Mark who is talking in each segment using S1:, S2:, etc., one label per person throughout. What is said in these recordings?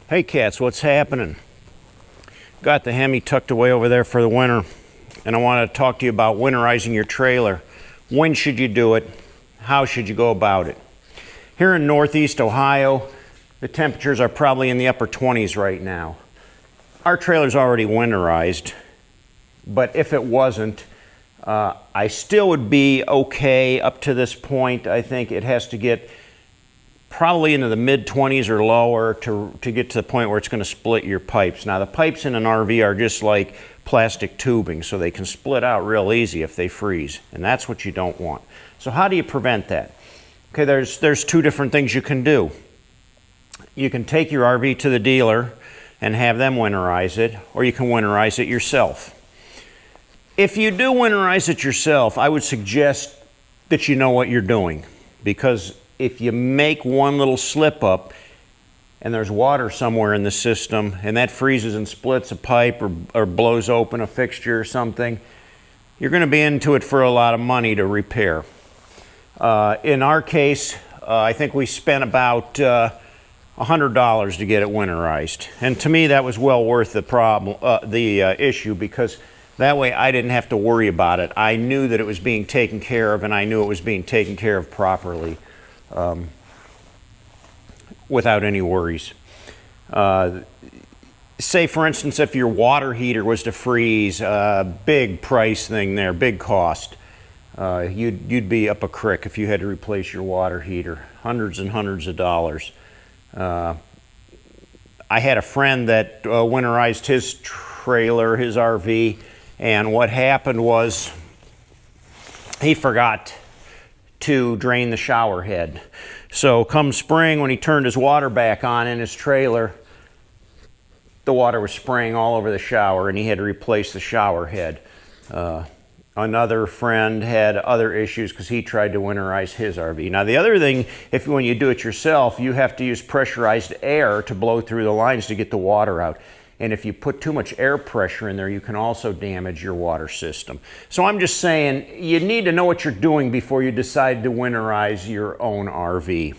S1: Hey cats, what's happening? Got the Hemi tucked away over there for the winter, and I want to talk to you about winterizing your trailer. When should you do it? How should you go about it? Here in Northeast Ohio, the temperatures are probably in the upper 20s right now. Our trailer's already winterized, but if it wasn't, I still would be okay up to this point. I think it has to get probably into the mid-20s or lower to get to the point where it's going to split your pipes. Now, the pipes in an RV are just like plastic tubing, so they can split out real easy if they freeze, and that's what you don't want. So how do you prevent that? Okay, there's two different things you can do. You can take your RV to the dealer and have them winterize it, or you can winterize it yourself. If you do winterize it yourself, I would suggest that you know what you're doing, because if you make one little slip up and there's water somewhere in the system and that freezes and splits a pipe or blows open a fixture or something, you're going to be into it for a lot of money to repair. In our case, I think we spent about $100 to get it winterized, and to me that was well worth the issue, because that way I didn't have to worry about it. I knew that it was being taken care of, and I knew it was being taken care of properly. Without any worries. Say for instance, if your water heater was to freeze, big price thing there, big cost. You'd be up a creek if you had to replace your water heater, hundreds and hundreds of dollars. I had a friend that winterized his trailer, his RV, and what happened was he forgot to drain the shower head. So come spring, when he turned his water back on in his trailer, the water was spraying all over the shower and he had to replace the shower head. Another friend had other issues because he tried to winterize his RV. Now the other thing, when you do it yourself, you have to use pressurized air to blow through the lines to get the water out. And if you put too much air pressure in there, you can also damage your water system. So I'm just saying, you need to know what you're doing before you decide to winterize your own RV.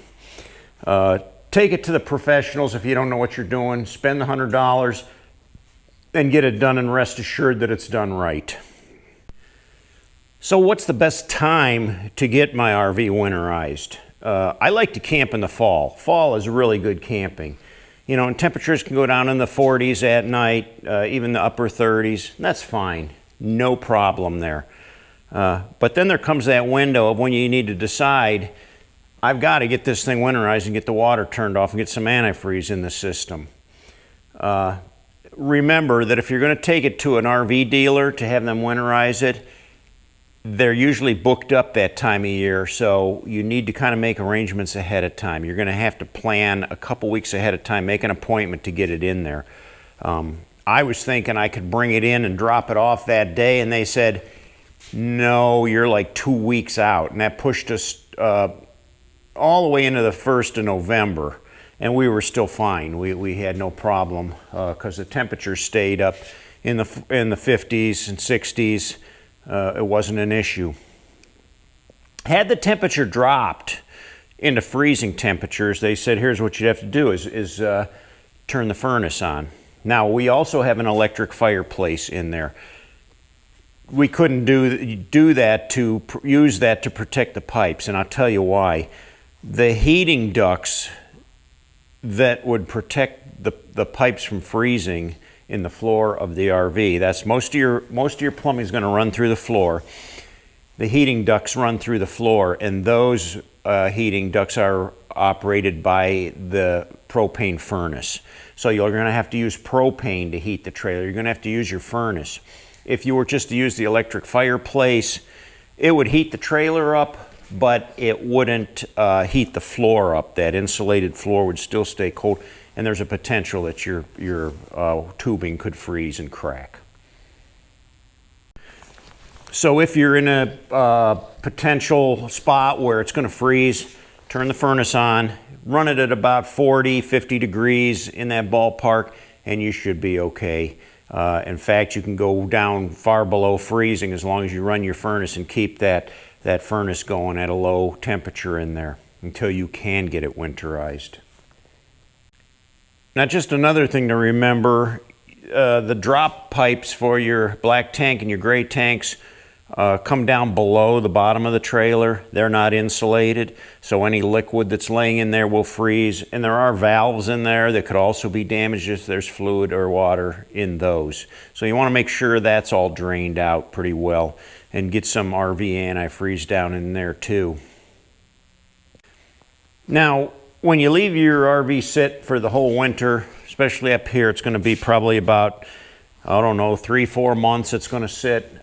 S1: Take it to the professionals if you don't know what you're doing. Spend the $100 and get it done, and rest assured that it's done right. So what's the best time to get my RV winterized? I like to camp in the fall. Fall is really good camping. You know, and temperatures can go down in the 40s at night, even the upper 30s. That's fine. No problem there. But then there comes that window of when you need to decide, I've got to get this thing winterized and get the water turned off and get some antifreeze in the system. Remember that if you're going to take it to an RV dealer to have them winterize it, they're usually booked up that time of year, so you need to kind of make arrangements ahead of time. You're going to have to plan a couple weeks ahead of time, make an appointment to get it in there. I was thinking I could bring it in and drop it off that day, and they said, no, you're like 2 weeks out, and that pushed us all the way into the 1st of November, and we were still fine. We had no problem because the temperatures stayed up in the 50s and 60s. It wasn't an issue. Had the temperature dropped into freezing temperatures, they said, here's what you'd have to do is turn the furnace on. Now, we also have an electric fireplace in there. We couldn't do that to use that to protect the pipes, and I'll tell you why. The heating ducts that would protect the pipes from freezing in the floor of the RV. That's most of your plumbing is going to run through the floor. The heating ducts run through the floor, and those heating ducts are operated by the propane furnace. So you're going to have to use propane to heat the trailer. You're going to have to use your furnace. If you were just to use the electric fireplace, it would heat the trailer up, but it wouldn't heat the floor up. That insulated floor would still stay cold, and there's a potential that your tubing could freeze and crack. So if you're in a potential spot where it's going to freeze, turn the furnace on, run it at about 40, 50 degrees in that ballpark, and you should be okay. In fact, you can go down far below freezing as long as you run your furnace and keep that furnace going at a low temperature in there until you can get it winterized. Now, just another thing to remember, the drop pipes for your black tank and your gray tanks come down below the bottom of the trailer. They're not insulated, so any liquid that's laying in there will freeze. And there are valves in there that could also be damaged if there's fluid or water in those. So you want to make sure that's all drained out pretty well, and get some RV antifreeze down in there too. Now, when you leave your RV sit for the whole winter, especially up here, it's going to be probably about, I don't know, 3-4 months it's going to sit.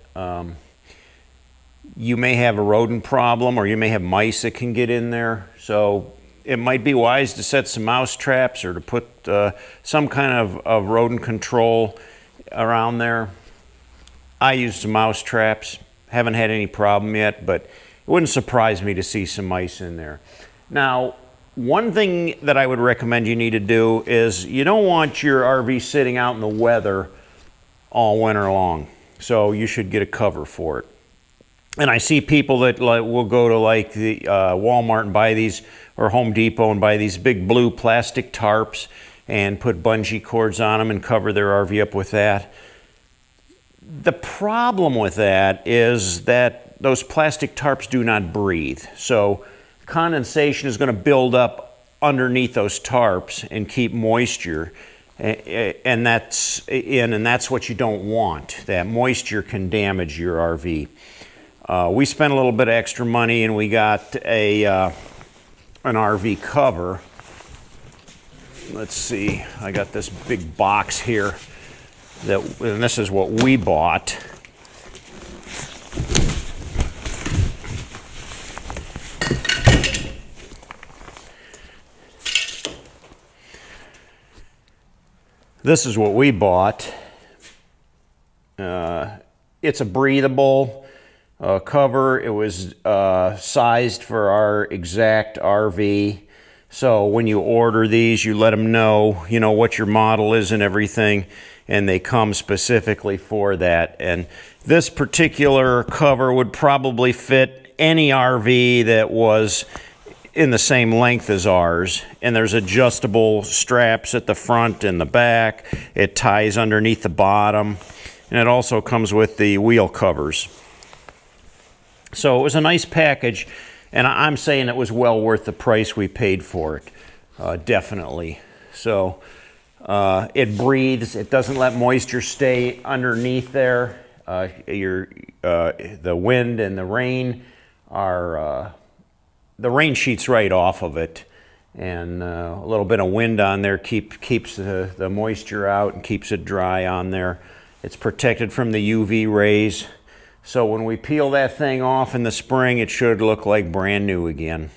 S1: You may have a rodent problem, or you may have mice that can get in there. So it might be wise to set some mouse traps, or to put some kind of rodent control around there. I used some mouse traps. Haven't had any problem yet, but it wouldn't surprise me to see some mice in there. Now, one thing that I would recommend you need to do is, you don't want your RV sitting out in the weather all winter long. So you should get a cover for it. And I see people that will go to like the Walmart and buy these, or Home Depot, and buy these big blue plastic tarps and put bungee cords on them and cover their RV up with that. The problem with that is that those plastic tarps do not breathe. So condensation is going to build up underneath those tarps and keep moisture, and that's what you don't want. That moisture can damage your RV. We spent a little bit of extra money, and we got an RV cover. Let's see, I got this big box here, and this is what we bought. This is what we bought. It's a breathable cover. It was sized for our exact RV. So when you order these, you let them know, what your model is and everything, and they come specifically for that. And this particular cover would probably fit any RV that was in the same length as ours. And there's adjustable straps at the front and the back. It ties underneath the bottom, and it also comes with the wheel covers. So it was a nice package, and I'm saying it was well worth the price we paid for it, definitely. So it breathes. It doesn't let moisture stay underneath there. The wind and the rain are the rain sheets right off of it, and a little bit of wind on there keeps the moisture out and keeps it dry on there. It's protected from the UV rays. So when we peel that thing off in the spring, it should look like brand new again.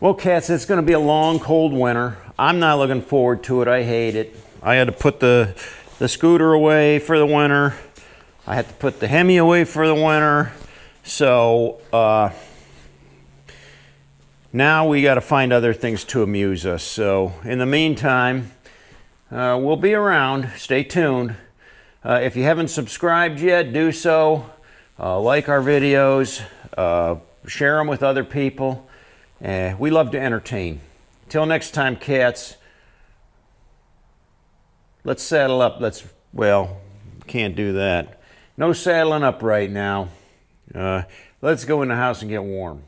S1: Well, cats, it's going to be a long, cold winter. I'm not looking forward to it. I hate it. I had to put the scooter away for the winter. I had to put the Hemi away for the winter. So now we got to find other things to amuse us. So in the meantime, we'll be around. Stay tuned. If you haven't subscribed yet, do so. Like our videos. Share them with other people. We love to entertain. Till next time, cats. Let's saddle up. Well, can't do that. No saddling up right now. Let's go in the house and get warm.